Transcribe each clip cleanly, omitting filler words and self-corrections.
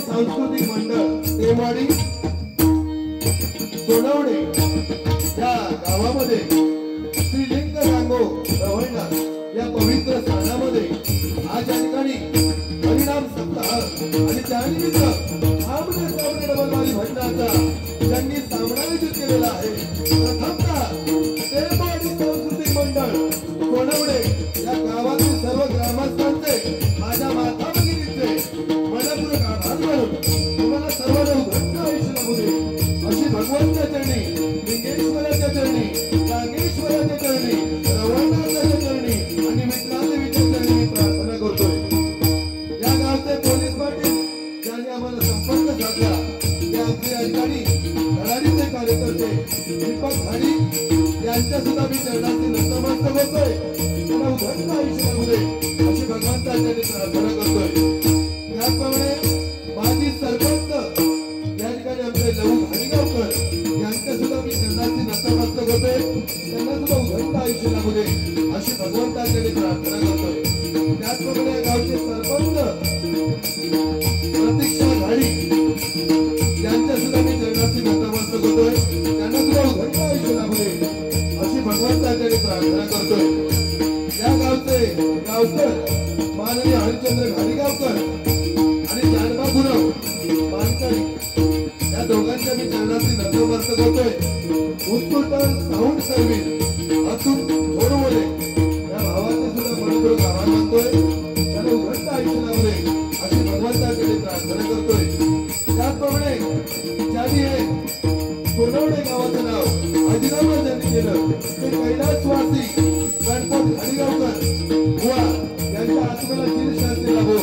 सांस्कृतिक मंडळ टेमवाडी सोनवणे या गावामध्ये श्रीलिंग रांगो रवळणार या पवित्र स्थानामध्ये आज या ठिकाणी हरिनाम सप्ताह आणि त्यानिमित्त आमने सामने डबलवारी भजनाचा ज्यांनी सामना आयोजित केलेला आहे प्रथमतः टेमवाडी सांस्कृतिक मंडळ सोनवणे या गावातील सर्व ग्रामस्थांचे माझ्या माता भगिनींचे मनपूर्वक आभार मानून तुम्हाला सर्वांना उघडता आयुष्य लाभू दे अशी भगवंताच्या चरणी लिंगेश्वराच्या चरणी नागेश्वराच्या चरणी रवळनाथाच्या चरणी आणि मित्रादेवीच्या चरणी मी प्रार्थना करतोय। या गावचे पोलीस पाटील ज्यांनी आम्हाला संपर्क साधला ते आमचे अधिकारी धडाडीचे कार्यकर्ते दीपक धाडी यांच्या सुद्धा मी चरणांची नतमस्तक होतोय। त्यांना उघडता आयुष्य लाभू दे अशी भगवंताच्या चरणी प्रार्थना करतोय। त्याचप्रमाणे माजी सरपंच या ठिकाणी आमचे लहू भाडीगावकर यांच्या सुद्धा मी चरणांची नतमस्तक होतोय। त्यांना सुद्धा उघडता आयुष्य लाभू दे अशी भगवंताच्या चरणी प्रार्थना करतोय। त्याचप्रमाणे गावचे सरपंच प्रतीक्षा घाडी यांच्या सुद्धा मी चरणांची नतमस्तक होतोय। त्यांना सुद्धा उघडता आयुष्य लाभू दे अशी भगवंताच्या चरणी प्रार्थना करतोय। या गावचे गावकर माननीय हरिचंद्र घाडीगावकर आणि जानबा गुरव मानकरी या दोघांच्या मी चरणांची नतमस्तक होतोय। उत्कृष्ट साऊंड सर्व्हिस अचूक घोडवले या भावाचे सुद्धा मनपूर्वक आभार मानतोय। त्यांना उघडता आयुष्य लाभू दे अशी भगवंताकडे प्रार्थना करतोय। त्याचप्रमाणे ज्यांनी हे सोनवणे गावाचं नाव अजिरामर ज्यांनी केलं ते कैलासवासी गणपत घाडीगावकर बुवा यांच्या आत्म्याला चिरशांती लाभो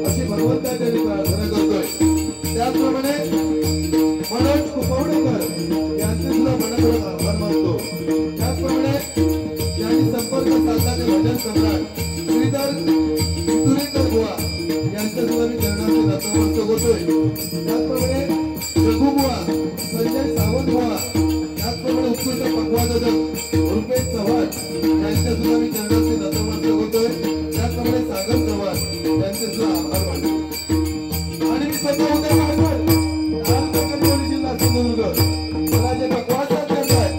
अशी भगवंताच्या प्रार्थना करतोय। त्याचप्रमाणे मनोज कुपवडेकर यांचे सुद्धा मनपूर्वक आभार मानतो। त्याचप्रमाणे यांनी संपर्क साधला ते भजन सम्राट श्रीधर वितुरेकर बुवा यांच्या सुद्धा मी चरणांची नतमस्तक होतोय। त्याचप्रमाणे रघु बुवा संजय सावंत बुवा त्याचप्रमाणे उत्कृष्ट पक्वादक रुपेश चव्हाण यांच्या सुद्धा मी चरणांची नतमस्तक होतोय। त्याचप्रमाणे सागर चव्हाण यांचे सुद्धा आभार मानतो। आणि मी स्वतः उद्या मागणार तालुका जिल्हा सिंधुदुर्ग मला जे पक्वाद करताय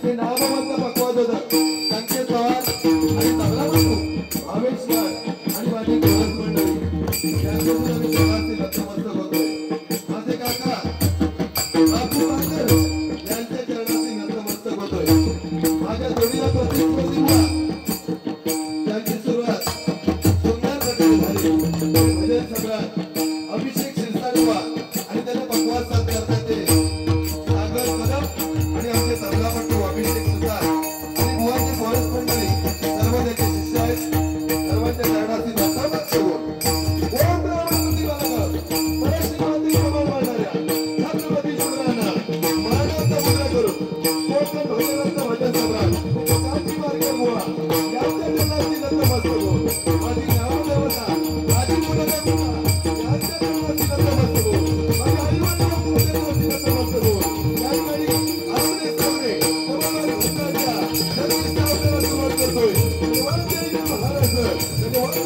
ते नावामधला पक्वादक संकेत पवार आणि तबला बंधू भावेश वाघ आणि माझी गोरख मंडळी यांच्या सुद्धा मी चरणांची नतमस्तक होतोय। माझे काका बापू पाकर यांच्या चरणांची नतमस्तक होतोय। माझ्या जोडीला प्रतीक प्रतिभा त्यांची सुरुवात सुंदर प्रकारे झाली। भजन सम्राट अभिषेक शिरसाटवा आणि त्याने पक्वाद साथ करतात ते सागर कदम आणि आमचे तबलापट्टू अभिषेक सुतार आणि बुवाचे फॉरेस्ट मंडळी सर्व त्याचे शिष्य आहेत। सर्वांच्या चरणांची नतमस्तक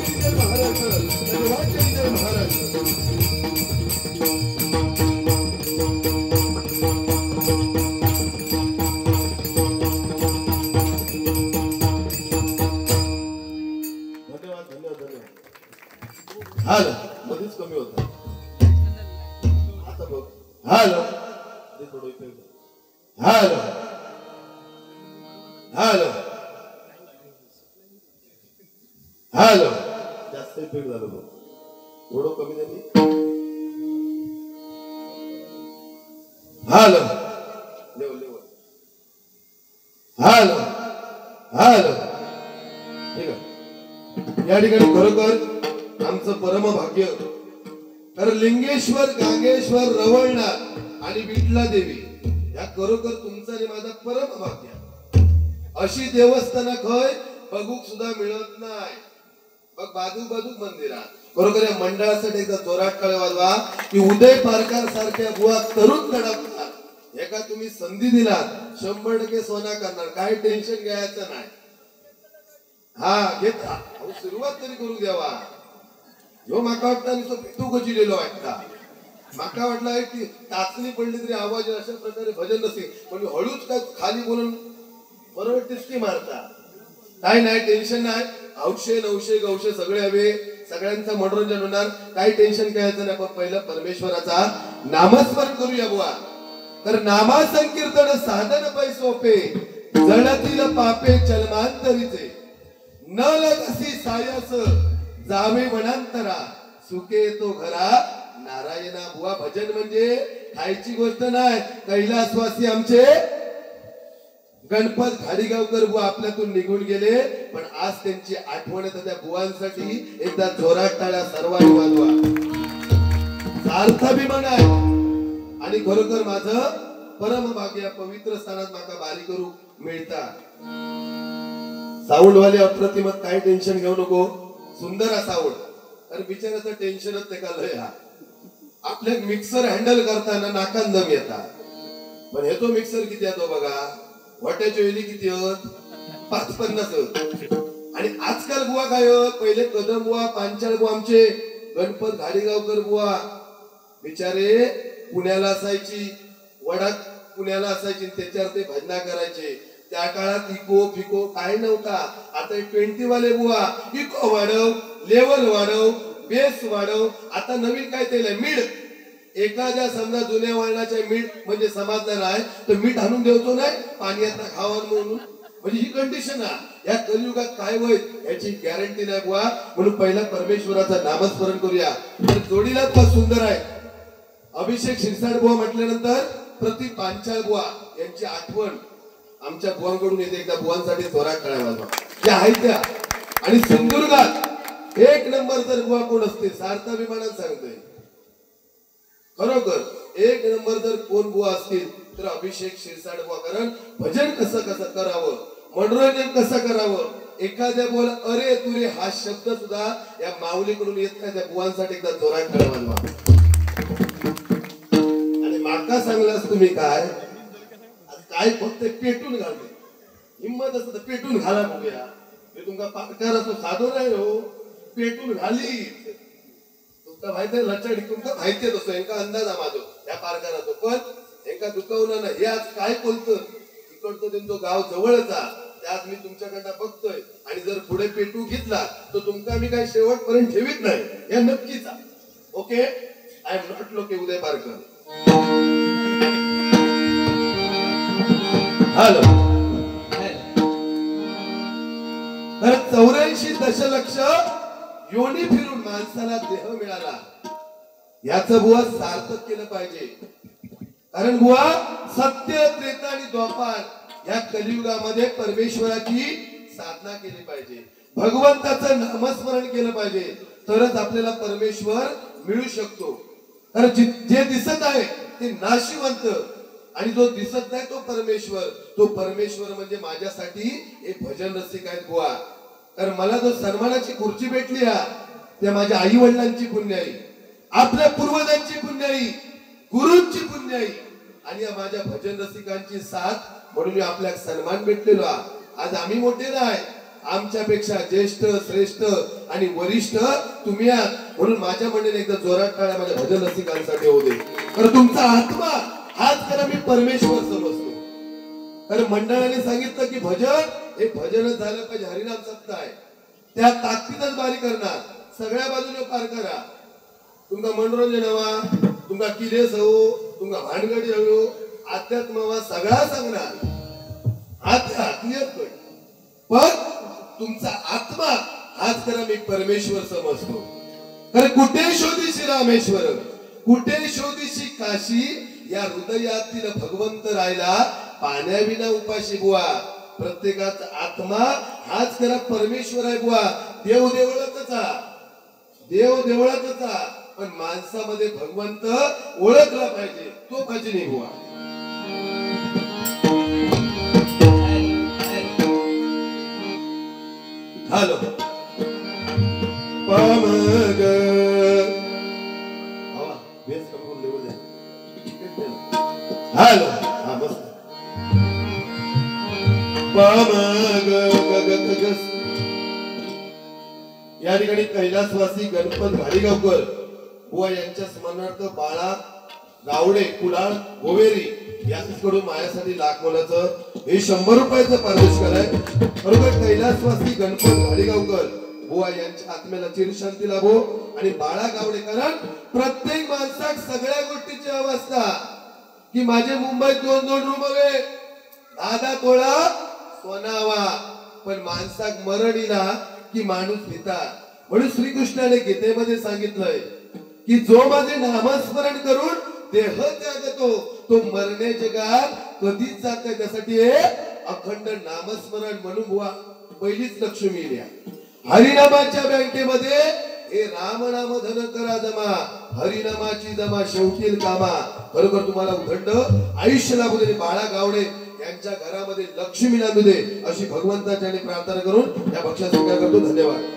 जय महाराष्ट्र सर्वांचे जय महाराष्ट्र हालो मध्येच कमी होता आता बघ हालो हालो हालो हालो जास्त इफेक्ट झालं बघ थोडं कमी झाली hello level level hello hello ठीक आहे या ठिकाणी खरोखर आमचं परम भाग्य तर लिंगेश्वर गांगेश्वर रवळनाथ आणि विठला देवी या खरोखर तुमचं आणि माझा परम भाग्य अशी देवस्थान खय बघूक सुद्धा मिळत नाही बघ बाजूक मंदिरात खरोखर या मंडळासाठी एकदा जोरात टाळ्या वाजवा की उदय पारकर सारख्या बुवा तरुण तडकतात एका तुम्ही संधी दिलात 100% सोना करणार काही टेन्शन घ्यायचं नाही हा घेता सुरुवात तरी करू द्यावा जो माका वाटता तू गजिलेलो वाटता माका वाटला की टाचणी पडली तरी आवाज अशा प्रकारे भजन नसेल पण हळूच काय खाली बोलून बरोबर टिचकी मारता काय नाही टेन्शन नाही औषध नवशे गवशे सगळे हवे सगळ्यांचं मनोरंजन होणार काही टेन्शन घ्यायचं नाही पण पहिलं परमेश्वराचा नामस्मरण करूया बुवा तर नामा संकीर्तन साधन पै सोपे जळतील पापे चलमांतरीचे न लगसी सायस जावे वनांतरा सुखे तो घरा नारायणा बुवा भजन म्हणजे खायची गोष्ट नाही कैलासवासी आमचे गणपत घाडीगावकर बुवा आपल्यातून निघून गेले पण आज त्यांची आठवण येते त्या बुवांसाठी एकदा जोरात टाळ्या सर्वांनी वाजवा सार्थाभिमान आहे आणि खरोखर माझं परम भाग्य पवित्र स्थानात माका बारी करू मिळता साऊंड वाले अप्रतिम काही टेन्शन घेऊ नको सुंदर असा आवड तर बिचाराचं टेन्शनच ते लय हा आपल्या मिक्सर हँडल करताना नाकान दम येतात पण हे तो मिक्सर किती येतो बघा वाट्याच्या वेळी किती होत 550 होत आणि आजकाल बुवा काय होत पहिले कदम बुवा पांचाळ बुवा आमचे गणपत घाडीगावकर बुवा बिचारे पुण्याला असायची वडाक पुण्याला असायची त्याच्यावर ते भजना करायचे त्या काळात इको फिको काय नव्हता आता 20 वाले बुवा इको वाढव लेवल वाढव बेस वाढव आता नवीन काय केलंय मीड एखाद्या समजा जुन्या वळणाच्या मीठ म्हणजे समजलं नाही तर मीठ आणून देतो नाही पाण्यात खावा म्हणून म्हणजे ही कंडिशन आहे या कलियुगात काय होईल याची गॅरंटी नाही बुवा म्हणून पहिला परमेश्वराचं नामस्मरण करूया तर जोडीलाच फार सुंदर आहे अभिषेक शिरसाट बुवा म्हटल्यानंतर प्रति पांचाळ बुवा यांची आठवण आमच्या बुवांकडून येते एकदा बुवांसाठी जोरात टाळ्या वाजवा त्या आहेत त्या आणि सिंधुदुर्गात 1 नंबर जर बुवा कोण असते सार्थाभिमानात सांगतोय खरोखर 1 नंबर जर कोण बुवा असतील तर अभिषेक शिरसाट बुवा कारण भजन कसं करावं मनोरंजन कसं करावं एखाद्या बोल अरे तुरे हा शब्द सुद्धा या माऊलीकडून येत नाही त्या बुवांसाठी एकदा जोरात टाळ्या वाजवा आणि माका सांगलास तुम्ही काय काय फक्त पेटून घालते हिंमत असत तर पेटून घाला बघूया हे तुमका पाटकार असो साधो नाही हो पेटून घाली तुमका माहिती लचडी तुमका माहिती असो यांका अंदाज माझो या पारकाराचो पण एका दुखवलं ना हे आज काय बोलतं इकडचं त्यांचं गाव जवळच त्यात मी तुमच्याकडनं बघतोय आणि जर पुढे पेटू घेतला तर तुमका मी काय शेवटपर्यंत ठेवीत नाही या नक्कीच ओके आय एम नॉट लोके उदय पारकर हॅलो तर 84 दशलक्ष योनी फिरून माणसाला देह मिळाला याचं बुवा सार्थक केलं पाहिजे कारण बुवा सत्य त्रेता आणि द्वापार या कलियुगामध्ये परमेश्वराची साधना केली पाहिजे भगवंताचं नामस्मरण केलं पाहिजे तरच आपल्याला परमेश्वर मिळू शकतो कारण जे दिसत आहे ते नाशिवंत आणि जो दिसत नाही तो परमेश्वर म्हणजे माझ्यासाठी एक भजन रसिक आहेत बुवा कारण मला जो सन्मानाची खुर्ची भेटली त्या माझ्या आई वडिलांची पुण्याई आपल्या पूर्वजांची पुण्याई गुरूंची पुण्याई आणि या माझ्या भजन रसिकांची साथ म्हणून आपल्याला सन्मान भेटलेलो आज आम्ही मोठे नाही आमच्यापेक्षा ज्येष्ठ श्रेष्ठ आणि वरिष्ठ तुम्ही आहात म्हणून माझ्या मंडळीने एकदा जोरात टाळ्या माझ्या भजन रसिकांसाठी होऊ दे. तर तुमचा आत्मा हाच खरा मी परमेश्वर समजतो. कारण मंडळाने सांगितलं की भजन हे भजनच झालं पाहिजे. हरिनाम सप्ताह आहे त्या ताकदीतच बारी करणार सगळ्या बाजूने पार करा. तुमका मनोरंजन हवा तुमका किलेस हो तुमका भानगडी हवो अध्यात्म हवा सगळा सांगणार पण तुमचा आत्मा हाच खरा मी परमेश्वर समजतो. कारण कुठे शोधीशी रामेश्वर कुठे शोधीशी काशी या हृदयातील भगवंत राहिला पाण्याविना उपाशी बुवा. प्रत्येकाचा आत्मा हाच खरा परमेश्वर आहे बुवा. देव देवळातच पण माणसामध्ये भगवंत ओळखला पाहिजे तो भजनी बुवा. हॅलो पामग हॅलो हा मस्त पामग या ठिकाणी कैलासवासी गणपत घाडीगावकर बुवा यांच्या स्मरणार्थ बाळा गावडे कुडाळ गोवेरी यांच्याकडून माझ्यासाठी लाख मोलाचं हे 100 रुपयाचं पारितोषिक आहे. बरोबर कैलासवासी गणपत घाडीगावकर बुवा यांच्या आत्म्याला चिरशांती लाभो आणि बाळा गावडे. कारण प्रत्येक माणसाक सगळ्या गोष्टीची अवस्था की माझे मुंबईत 2-2 रूम हवे 10 तोळा सोनावा पण माणसाक मरणीला की माणूस भिता. म्हणून श्रीकृष्णाने गीतेमध्ये सांगितलंय की जो माझे नामस्मरण करून देह त्यागतो तो मरणे जगात कधीच जात नाही. त्यासाठी हे अखंड नामस्मरण म्हणून बुवा पहिलीच लक्ष्मी द्या. हरिनामाच्या बँकेमध्ये हे राम नाम धन करा जमा हरिनामाची जमा शेवटील कामा. खरोखर तुम्हाला उदंड आयुष्य लाभू दे. बाळा गावडे यांच्या घरामध्ये लक्ष्मी नांदू दे अशी भगवंताच्या प्रार्थना करून या भक्षा स्वीकार करतो. धन्यवाद.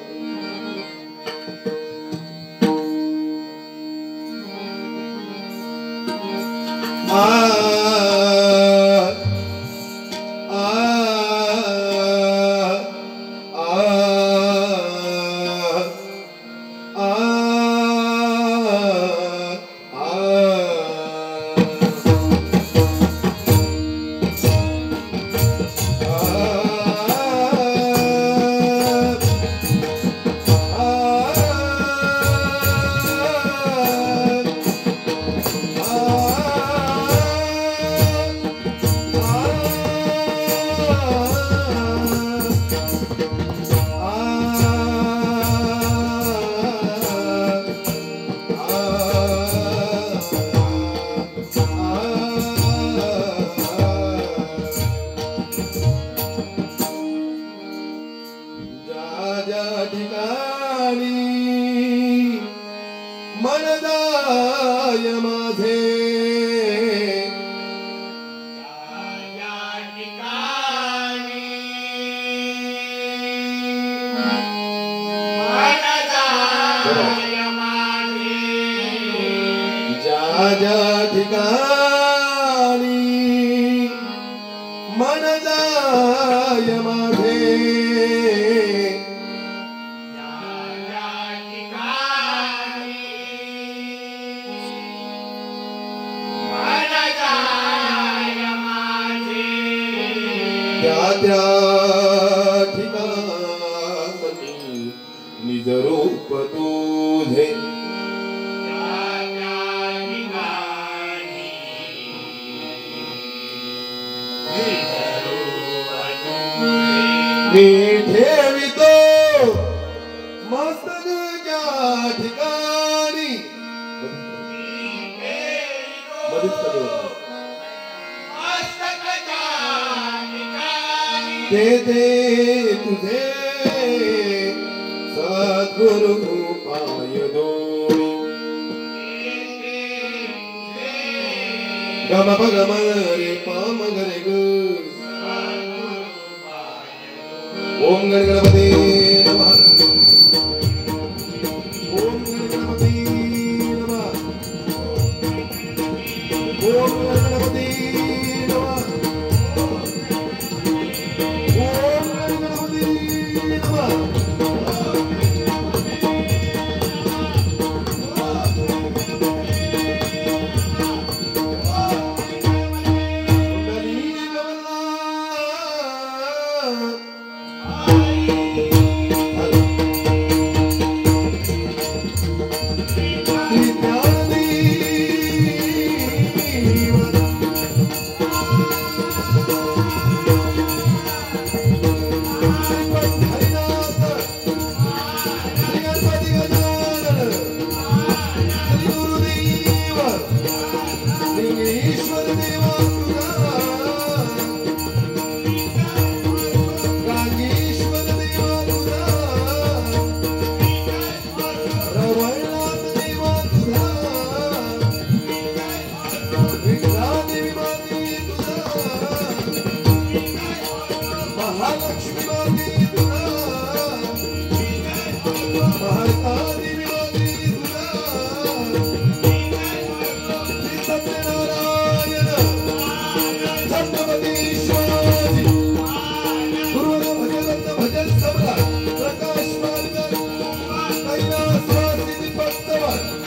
सुरुवात.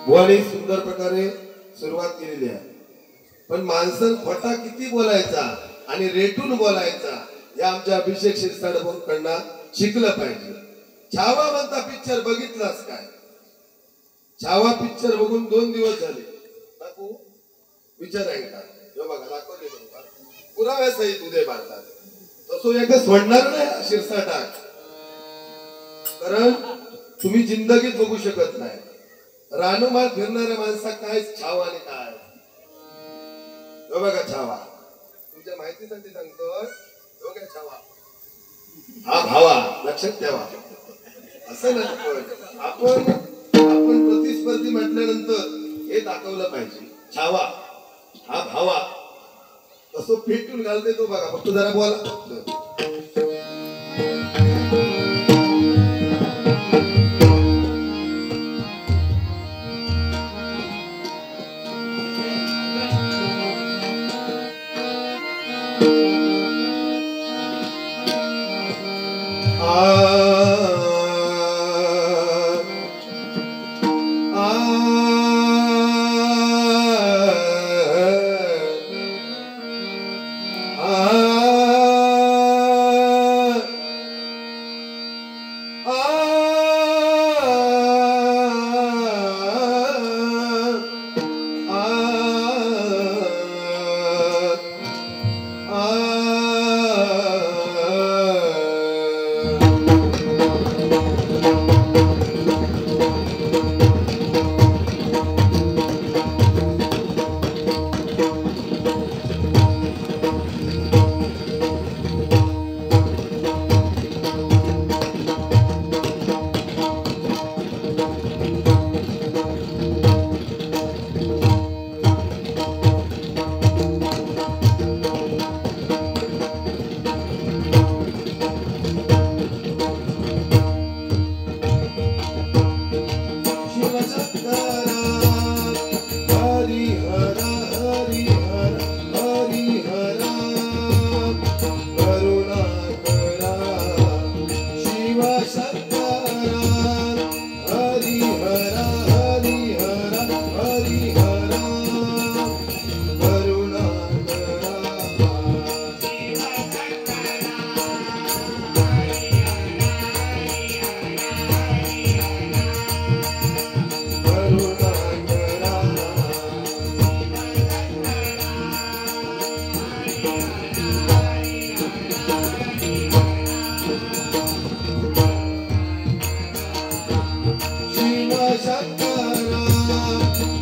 बुवाने सुंदर प्रकारे सुरुवात केलेली आहे. पण माणसं खोटा किती बोलायचा आणि रेटून बोलायचा हे आमच्या अभिषेक शिरसाटकडनं शिकलं पाहिजे. छावा म्हणता पिक्चर बघितलास काय? छावा पिक्चर बघून 2 दिवस झाले. दाखवू विचार आहे का? जो बघा दाखवले पुराव्यासहित उदय भारतात तसो एक सोडणार नाही शिरसाटाक. कारण तुम्ही जिंदगीत बघू शकत नाही रानोमाळ फिरणाऱ्या माणसा काय छावा आणि काय. बघा छावा तुमच्या माहितीसाठी सांगतोय. बघा छावा हा भावा लक्षात ठेवा. असं नाही आपण प्रतिस्पर्धी म्हटल्यानंतर हे दाखवलं पाहिजे. छावा हा भावा असं पेटून घालते तो बघा. फक्त जरा बोला.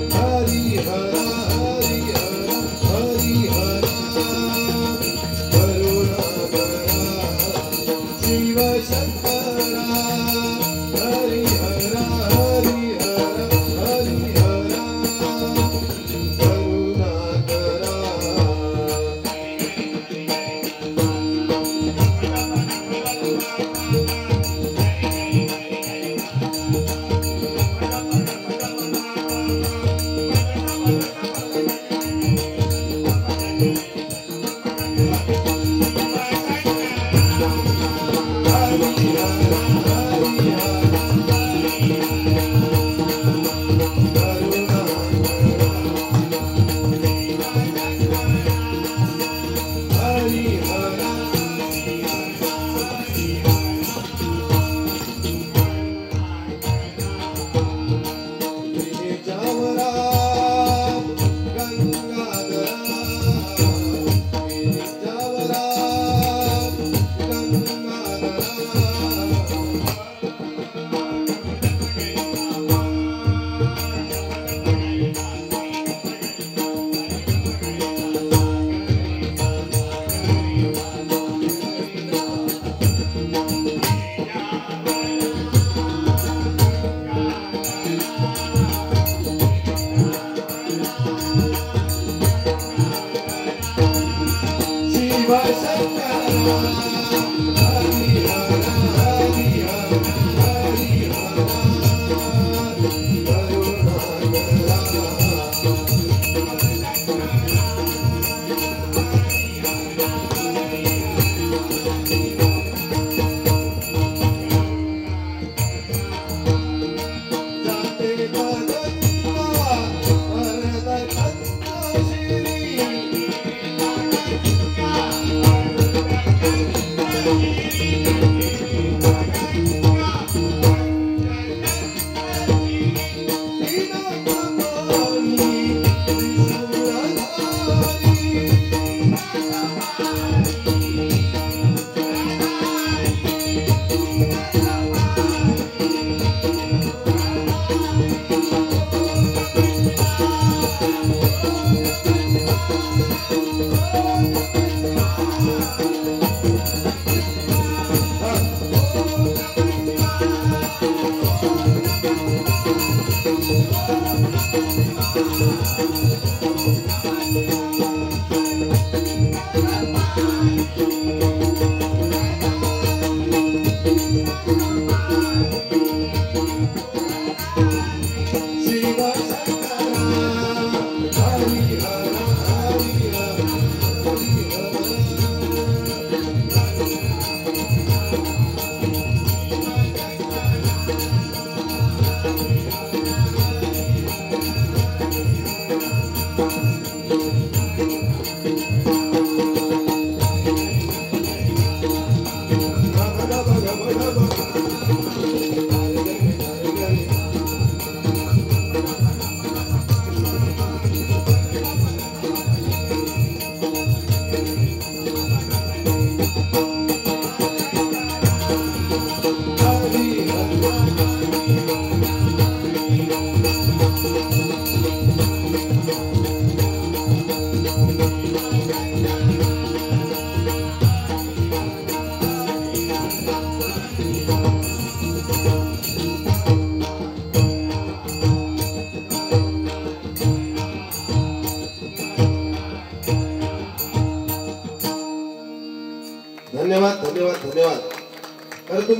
Hare Hare Hare Hare Hare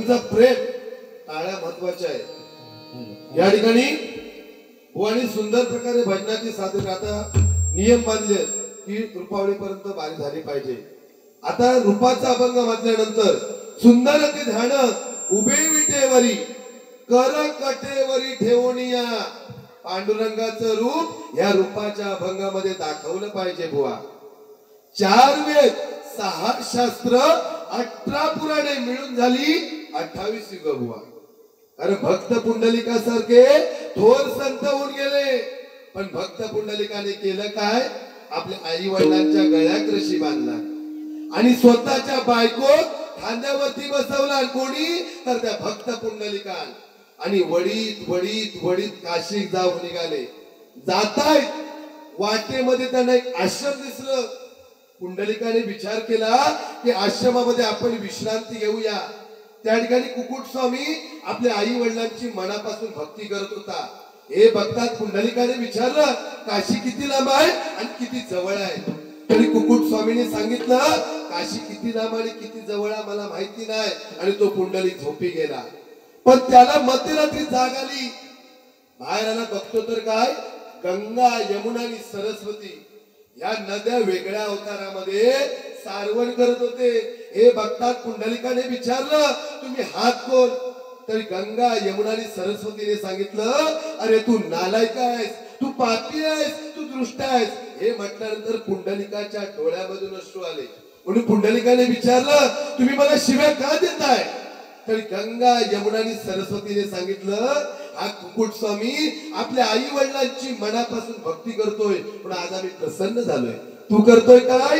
वडिलांचा प्रेम टाळ्या महत्वाच्या आहे या ठिकाणी. बुवानी सुंदर प्रकारे भजनाची साधन आता नियम बांधले की रूपावळीपर्यंत बारी झाली पाहिजे. आता रूपाचा अभंग म्हटल्यानंतर सुंदर ते ध्यान उभे विटेवरी कर कटेवरी ठेवणिया पांडुरंगाचं रूप या रूपाच्या अभंगामध्ये दाखवलं पाहिजे बुवा. 4 वेद 6 शास्त्र 18 पुराणे मिळून झाली 28 युग बुवा. अरे भक्त पुंडलिकासारखे थोर संत होऊन गेले पण भक्त पुंडलिकाने केलं काय? आपल्या आई वडिलांच्या गळ्यात रशी बांधला आणि स्वतःच्या बायको खांद्यावरती बसवला. कोणी? तर त्या भक्त पुंडलिकान. आणि वडीत वडीत वडीत काशी जाऊन निघाले. जातायत वाटेमध्ये त्यांना एक आश्रम दिसलं. पुंडलिकाने विचार केला की आश्रमामध्ये आपण विश्रांती घेऊया. त्या ठिकाणी कुकुट स्वामी आपल्या आई वडिलांची मनापासून भक्ती करत होता. हे बघतात पुंडलिकाने विचारलं काशी किती लांब आहे आणि किती जवळ आहे. तरी कुकुट स्वामीने सांगितलं काशी किती लांब आणि किती जवळ आहे मला माहिती नाही. आणि तो पुंडलिक झोपी गेला. पण त्याला मध्यरात्री जाग आली. बाहेर आला बघतो तर काय गंगा यमुना आणि सरस्वती या नद्या वेगळ्या अवतारामध्ये सारवण करत होते. हे बघतात पुंडलिकाने विचारलं तुम्ही हात कोण? तरी गंगा यमुना आणि सरस्वतीने सांगितलं अरे तू नालायक आहेस, तू पापी आहेस, तू दुष्ट आहेस. हे म्हटल्यानंतर पुंडलिकाच्या डोळ्यामधून अश्रू आले. म्हणून पुंडलिकाने विचारलं तुम्ही मला शिव्या का देताय? तरी गंगा यमुना आणि सरस्वतीने सांगितलं हा कुकुट स्वामी आपल्या आई वडिलांची मनापासून भक्ती करतोय पण आज आम्ही प्रसन्न झालोय. तू करतोय काय?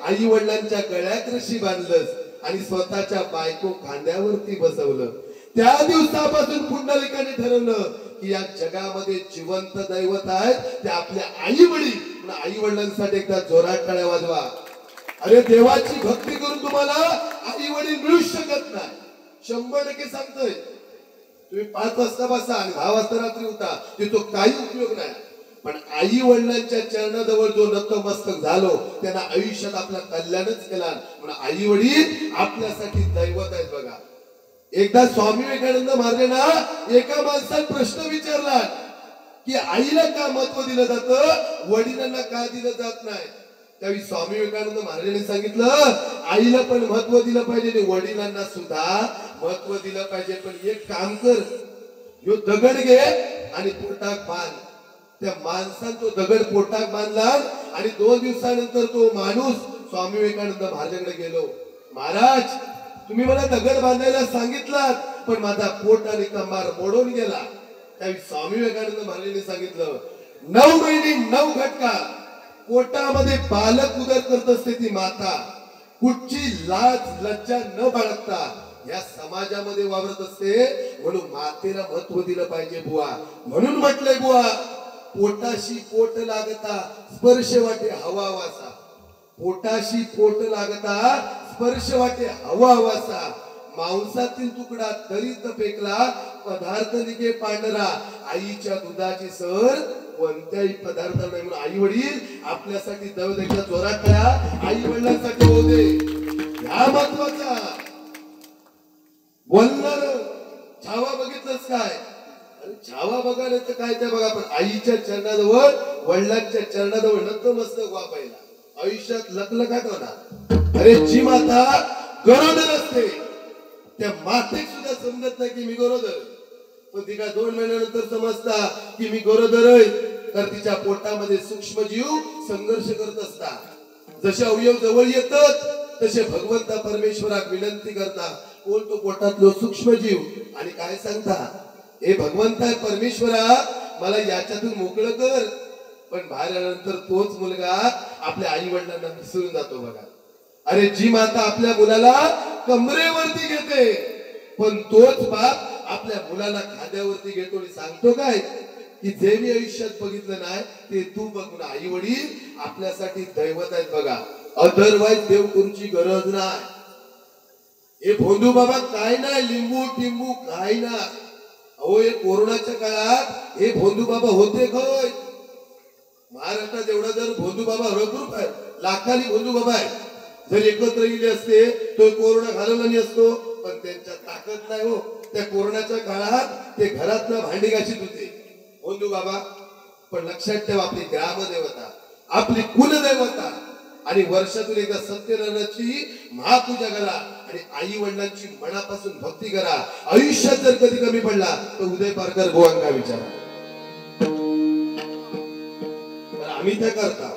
आई वडिलांच्या गळ्यात रशी बांधलंस आणि स्वतःच्या बायको खांद्यावरती बसवलं. त्या दिवसापासून पुंडलिकाने ठरवलं की या जगामध्ये जिवंत दैवत आहेत ते आपल्या आई वडील. आई वडिलांसाठी एकदा जोरात टाळ्या वाजवा. अरे देवाची भक्ती करून तुम्हाला आई वडील मिळू शकत नाही. 100% सांगतोय. तुम्ही 5 वाजता बसा आणि 10 वाजता रात्री उठा ते तो काही उपयोग नाही. पण आई वडिलांच्या चरणाजवळ जो नतमस्तक झालो त्यांना आयुष्यात आपला कल्याणच केला. म्हणून आई वडील आपल्यासाठी दैवत आहेत बघा. एकदा स्वामी विवेकानंद महाराजांना एका माणसाने प्रश्न विचारला की आईला का महत्व दिलं जातं वडिलांना का दिलं जात नाही. त्यावेळी स्वामी विवेकानंद महाराजांनी सांगितलं आईला पण महत्व दिलं पाहिजे आणि वडिलांना सुद्धा महत्व दिलं पाहिजे. पण एक काम कर यो दगड घे आणि पोटात बांध. त्या माणसाने तो दगड पोटात बांधला आणि 2 दिवसानंतर तो माणूस स्वामी विवेकानंद महाराजांकडे गेलो. महाराज तुम्ही मला दगड बांधायला सांगितलात पण माझा पोट आणि कंबार मोडून गेला. त्यावेळी स्वामी विवेकानंद महाराजांनी सांगितलं 9 महिने 9 घटका पोटामध्ये बालक उदर करत असते ती माता कुठची लाज लज्जा न बाळगता या समाजामध्ये वावरत असते. म्हणून मातेला महत्व दिलं पाहिजे बुवा. म्हणून म्हटलंय बुवा पोटाशी पोट लागता स्पर्श वाटे हवा वासा. पोटाशी पोट लागता स्पर्श वाटे हवा वासा. मांसातील तुकडा तरीत पेकला पदार्थ निघे पांढरा. आईच्या दुधाची सर कोणत्याही पदार्थाला नाही. म्हणून आई वडील आपल्यासाठी दवदेखील जोरात करा. आई वडिलांसाठी होऊ दे ह्या महत्वाचा. बोलणार छावा बघितलंच काय? छावा बघायला तर काय त्या बघा पण आईच्या चरणाजवळ वडिलांच्या चरणाजवळ नतमस्तक वापायला आयुष्यात लखलखाट होणार. अरे जी माता गरोदर असते त्या मातेक सुद्धा समजत नाही की मी गरोदर. पण ती काय 2 महिन्यानंतर समजता की मी गरोदर आहे. तर तिच्या पोटामध्ये सूक्ष्म जीव संघर्ष करत असतात. जसे अवयव जवळ येतात तसे भगवंता परमेश्वराक विनंती करता कोण तो पोटातलो सूक्ष्म जीव आणि काय सांगता हे भगवंता परमेश्वरा मला याच्यातून मोकळं कर. पण बाहेर आल्यानंतर तोच मुलगा आपल्या आई वडिलांना विसरून जातो बघा. अरे जी माता आपल्या मुलाला कमरेवरती घेते पण तोच बाप आपल्या मुलाला खांद्यावरती घेतो आणि सांगतो काय की जे मी आयुष्यात बघितलं नाही ते तू बघून. आई वडील आपल्यासाठी दैवत आहेत बघा. अदरवाईज देव करूची गरज नाही. हे भोंदू बाबा काय नाही लिंबू टिंबू काय नाही. अहो हे कोरोनाच्या काळात हे भोंदू बाबा होते खय. महाराष्ट्रात एवढा जर भोंदू बाबा हळदरूप आहे लाखांनी भोंदू बाबा आहे. जर एकत्र गेले असते तो कोरोना घालवला नाही असतो. पण त्यांच्या ताकद नाही हो. त्या कोरोनाच्या काळात ते घरातनं भांडी घाशीत होते बंधू बाबा. पण लक्षात ठेवा, आपली ग्रामदेवता, आपली कुलदेवता आणि वर्षातून एकदा सत्यनारायणाची महापूजा करा आणि आई वडिलांची मनापासून भक्ती करा. आयुष्यात जर कधी कमी पडला तर उदय पारकर गोवांका विचारा. आम्ही त्या करता.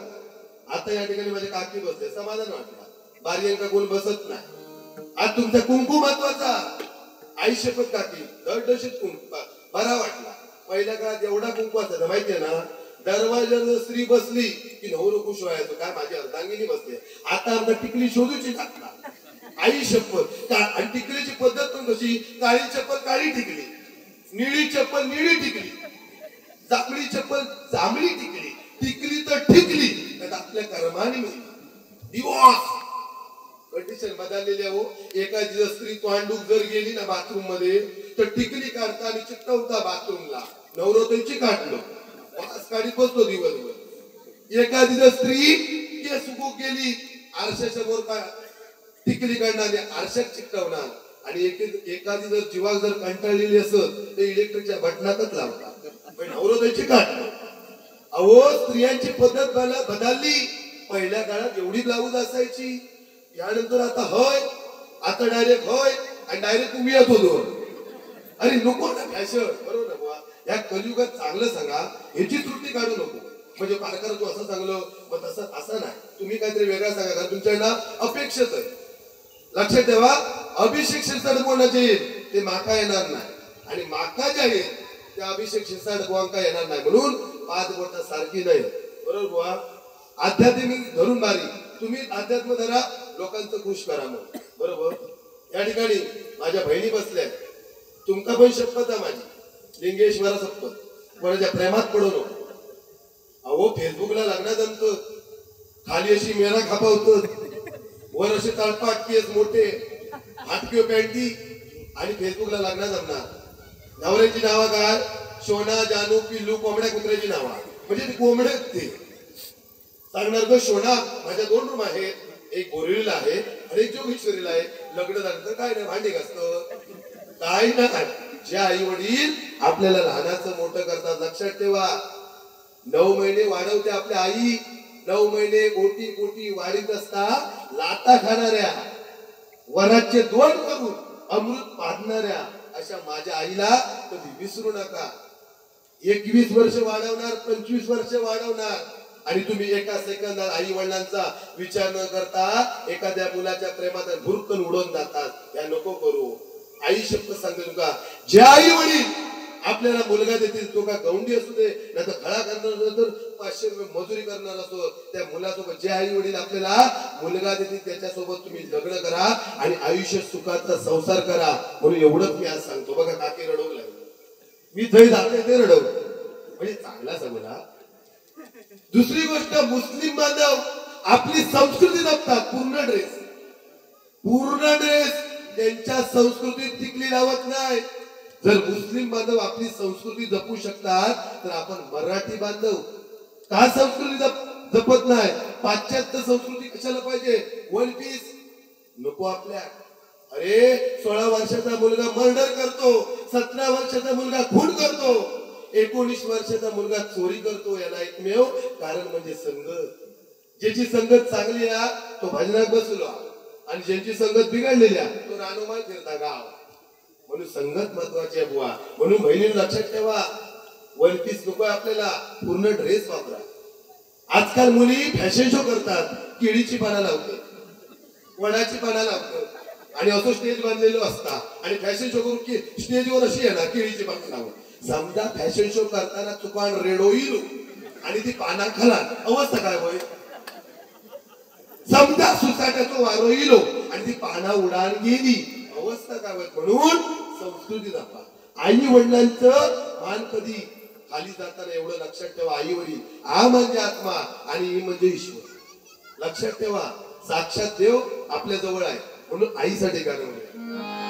आता या ठिकाणी माझे काकी बसले, समाधान वाटलं. बारीयांका कोण बसत नाही. आज तुमचा कुंकू महत्वाचा. आई शपथ काकी दरदशीत कुंकू बरा वाटला. पहिल्या काळात एवढा कुंकू असायचा माहितीये ना, दरवाजावर स्त्री बसली की नवरो खुश व्हायचो, काय माझी अर्धांगिनी बसते. आता आमचा टिकली शोधूची टाकला. आई शपथ. आणि टिकलीची पद्धत पण कशी, काळी चप्पल काळी टिकली, निळी चप्पल निळी टिकली, जांभळी चप्पल जांभळी टिकली, टिकली तर टिकली. आपल्या कर्माने दिवस कंडिशन बदललेली आहे हो. एखादी जर स्त्री तोंडूक जर गेली ना बाथरूम मध्ये तर टिकली काढता आणि चिकटवता बाथरूमला. नवरो त्यांची काढलो पाच काढीत बसतो दिवसभर. एखादी जर स्त्री केस उगूक गेली आरशाच्या वर का टिकली काढणार, आरशात चिकटवणार. आणि एखादी जर जीवाक जर कंटाळलेली असत तर इलेक्ट्रिकच्या बटनातच लावतात. पण नवरो त्यांची काढलो. अहो, स्त्रियांची पद्धत बदलली. पहिल्या काळात एवढी ब्लाऊज असायची, यानंतर आता होय, आता डायरेक्ट होय आणि डायरेक्ट तुम्ही येत होतो. अरे नको ना फॅशन, बरोबर ना बुवा. या कलियुगात चांगलं सांगा, ह्याची त्रुटी काढू नको. म्हणजे पारकर तू असं चांगलं मग तसं असं नाही, तुम्ही काहीतरी वेगळा सांगा, कारण तुमच्या अपेक्षित आहे. लक्षात ठेवा, अभिषेक शिरसाट कोणाचे येईल ते माका येणार नाही, आणि माका ज्या येईल त्या अभिषेक शिरसाट गोवांका येणार नाही. म्हणून पाच बोट सारखी नाही, बरोबर बुवा. आध्यात्मिक धरून बारी, तुम्ही अध्यात्म धरा, लोकांचं खुश करा मग, बरोबर. या ठिकाणी माझ्या बहिणी बसल्या, तुमका पण शपथ आहे माझी, लिंगेश्वरा शपथ, कोणाच्या प्रेमात पडू नको. अहो, फेसबुकला लग्नात जमतं, खाली अशी मेरा खापावत, वर असे तळपाट केस मोठे, फाटक्यो पॅन्टी, आणि फेसबुकला लग्नात जमणार. नवऱ्याची नावं काय, शोना, जानू, पिल्लू, कोंबड्या कुत्र्याची नावा, म्हणजे कोंबडे ते सांगणार ग. शोना, माझ्या 2 रूम आहेत, एक बोरिवलीला आहे आणि एक जोगेश्वरीला आहे. लग्न झालं तर काय नाही, भांडी घासतं काय नाही. जे आई वडील आपल्याला लहानाचं मोठं करतात, लक्षात ठेवा, 9 महिने वाढवते आपल्या आई. 9 महिने कोटी कोटी वाढीत असता लाता खाणाऱ्या, वराचे 2 करून अमृत पाजणाऱ्या अशा माझ्या आईला कधी विसरू नका. 21 वर्ष वाढवणार, 25 वर्ष वाढवणार, आणि तुम्ही एका सेकंदात आई वडिलांचा विचार न करता एखाद्या मुलाच्या प्रेमात भुरकन उडून जातात. या नको करू. आई शब्द सांगते तुका, जे आई वडील आपल्याला मुलगा देतील, तो का गौंडी असू दे, नाही तर खळा करणार, तर 500 रुपये मजुरी करणार असो, त्या मुलासोबत जे आई वडील आपल्याला मुलगा देतील त्याच्यासोबत तुम्ही लग्न करा आणि आयुष्य सुखाचा संसार करा. म्हणून एवढंच मी आज सांगतो. बघा, काकी रडवू लागली, मी जय जाते ते रडवलं, म्हणजे चांगला सगळा. दुसरी गोष्ट, मुस्लिम बांधव आपली संस्कृती जपतात. पूर्ण ड्रेस त्यांच्या संस्कृतीत टिकली लावत नाही. जर मुस्लिम बांधव आपली संस्कृती जपू शकतात तर आपण मराठी बांधव का संस्कृती जपत नाही? पाश्चात्य संस्कृती कशाला पाहिजे? 1 पीस नको आपल्या. अरे 16 वर्षाचा मुलगा मर्डर करतो, 17 वर्षाचा मुलगा खून करतो, 19 वर्षाचा मुलगा चोरी करतो. याला एकमेव कारण म्हणजे संगत. ज्याची संगत चांगली आहे तो भजनात बसलो, आणि ज्यांची संगत बिघडलेली आहे तो रानोमाळ फिरता गाव. म्हणून संगत महत्वाची आहे बुवा. म्हणून बहिणींनी लक्षात ठेवा, 1 पीस नको आपल्याला, पूर्ण ड्रेस वापरा. आजकाल मुली फॅशन शो करतात, केळीची पानं लावते, वडाची पानं लावतात, आणि असं स्टेज बांधलेलं असता, आणि फॅशन शो करून की स्टेजवर अशी आहे ना केळीची पानं लावून. समजा फॅशन शो करताना चुकान रेडो येईल आणि ती पाना खाला, अवस्था काय होईल? समजा सुसाट्याचं वारो येलो आणि ती पाना उडान गेली, अवस्था काय होईल? म्हणून संस्कृती जपा. आई वडिलांचं मान कधी खाली जाताना एवढं लक्षात ठेवा. आई वडील आ म्हणजे आत्मा आणि ई म्हणजे ईश्वर. लक्षात ठेवा, साक्षात देव आपल्या जवळ आहे. म्हणून आईसाठी गाणं म्हणूया.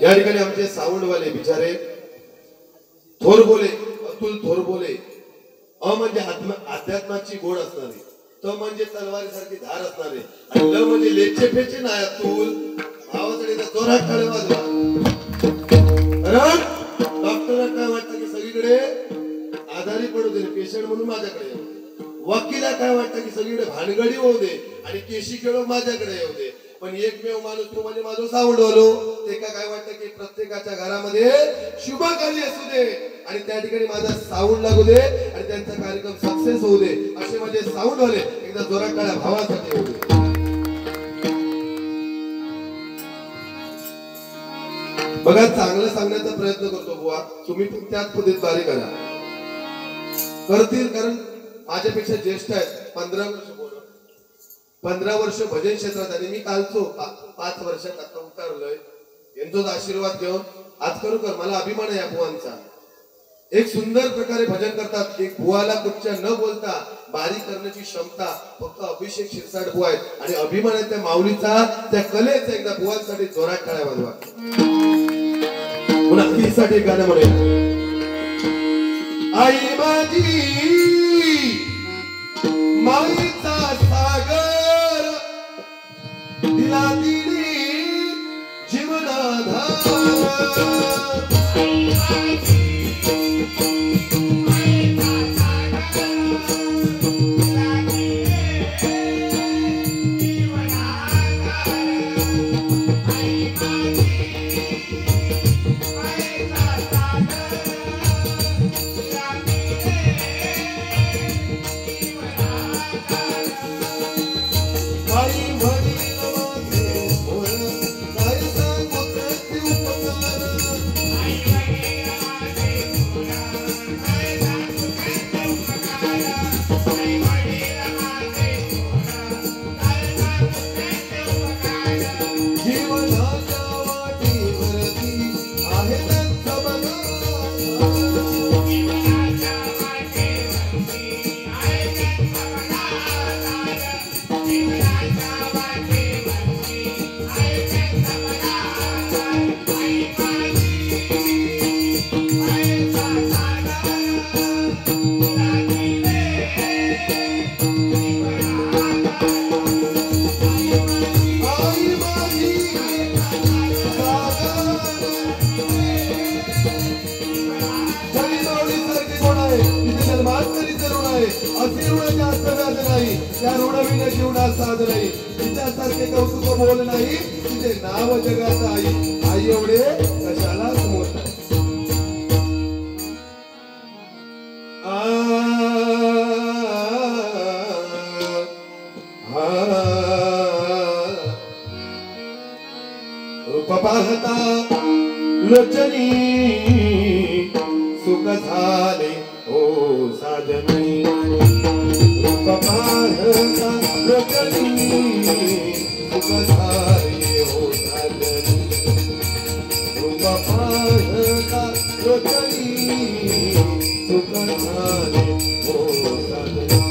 या ठिकाणी आमचे साऊंडवाले बिचारे थोरबोले, अतुल थोरबोले. अ म्हणजे अध्यात्माची गोड असणारी, त म्हणजे तलवारीसारखी धार असणारे, आणि ल म्हणजे लेचे फेचे नाही अतुल. भावाकडे जोरात टाळ्या वाजवा. कारण डॉक्टरला काय वाटतं की सगळीकडे आजारी पडू दे, पेशंट म्हणून माझ्याकडे येऊ दे. वकिला काय वाटतं की सगळीकडे भानगडी होऊ दे आणि केशी खेळून माझ्याकडे येऊ दे. पण एकमेव माणूस तो म्हणजे माझं साऊंडवालो. ते काय वाटतं की प्रत्येकाच्या घरामध्ये शुभ कार्य असू दे आणि त्या ठिकाणी माझा साऊंड लागू दे आणि त्यांचा कार्यक्रम सक्सेस होऊ दे. असे माझे साऊंडवाले एकदा जोरात टाळ्या भावासाठी होऊ दे. बघा, चांगलं सांगण्याचा प्रयत्न करतो बुवा, तुम्ही पण त्याच पद्धतीत बारी करा करतील. कारण माझ्यापेक्षा ज्येष्ठ आहेत, 15 वर्ष भजन क्षेत्रात आणि मी कालचो 5 वर्षात आता उतारलोय. यांचाच आशीर्वाद घेऊन आज खरोखर मला अभिमान आहे या बुवांचा. एक सुंदर प्रकारे भजन करतात. एक बुवाला कुठच्या न बोलता बारी करण्याची क्षमता फक्त अभिषेक शिरसाट बुवा आहेत आणि अभिमान आहे त्या माऊलीचा, त्या कलेचा. एकदा बुवांसाठी जोरात टाळ्या वाजवा. पुन्हा साठी गाणं म्हणूया. आई माझी माईचा सागर दिला दिली जीवनाधार. त्या ऋणविना जीवनात साध नाही. तिच्यासारखे कौतुक बोल नाही. तिचे नाव जगात आई. आई एवढे कशाला समोर रूप पाहता लोचनी सुख झाले हो साजनी. रूप पाहता लोचनी सुख झाले हो साजनी. रूप पाहता लोचनी सुख झाले हो साजनी.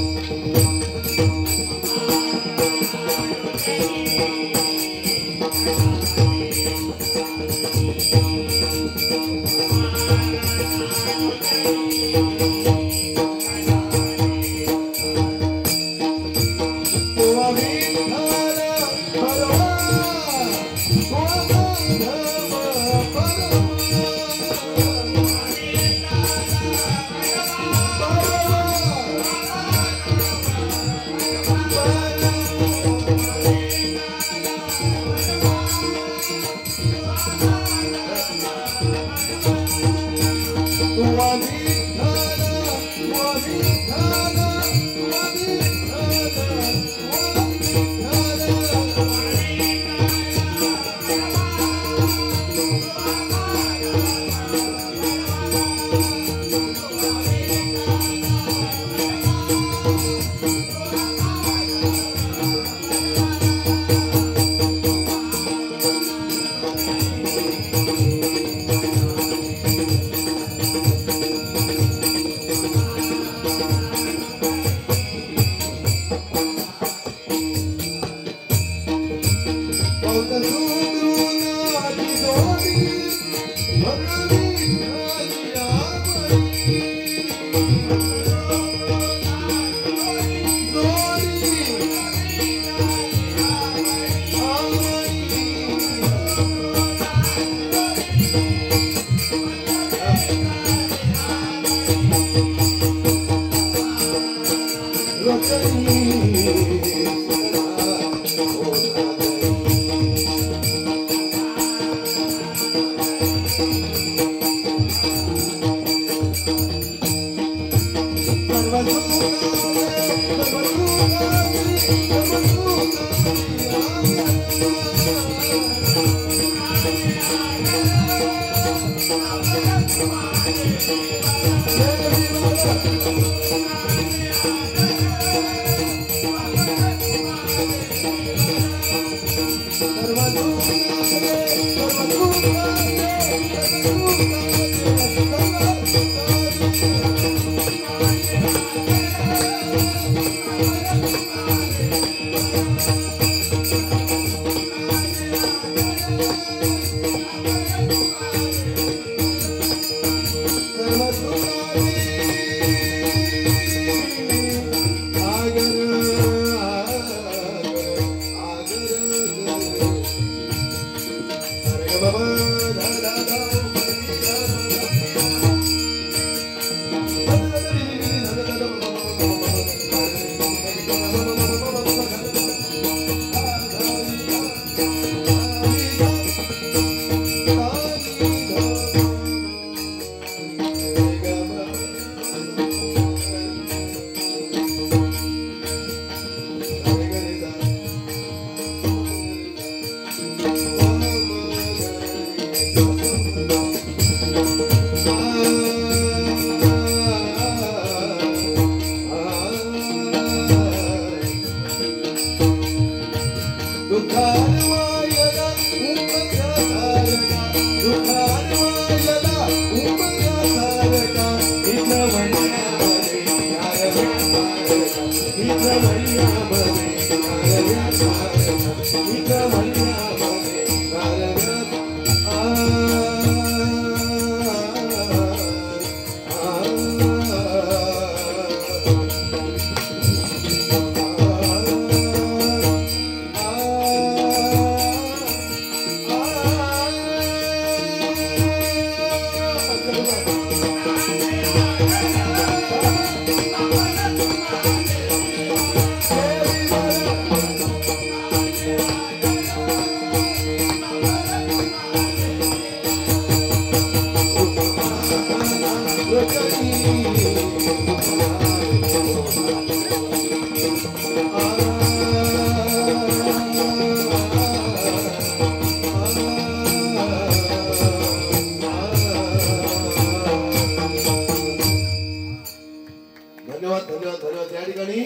धन्यवाद धन्यवाद धन्यवाद. या ठिकाणी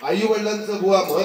आई वडिलांचं बुवा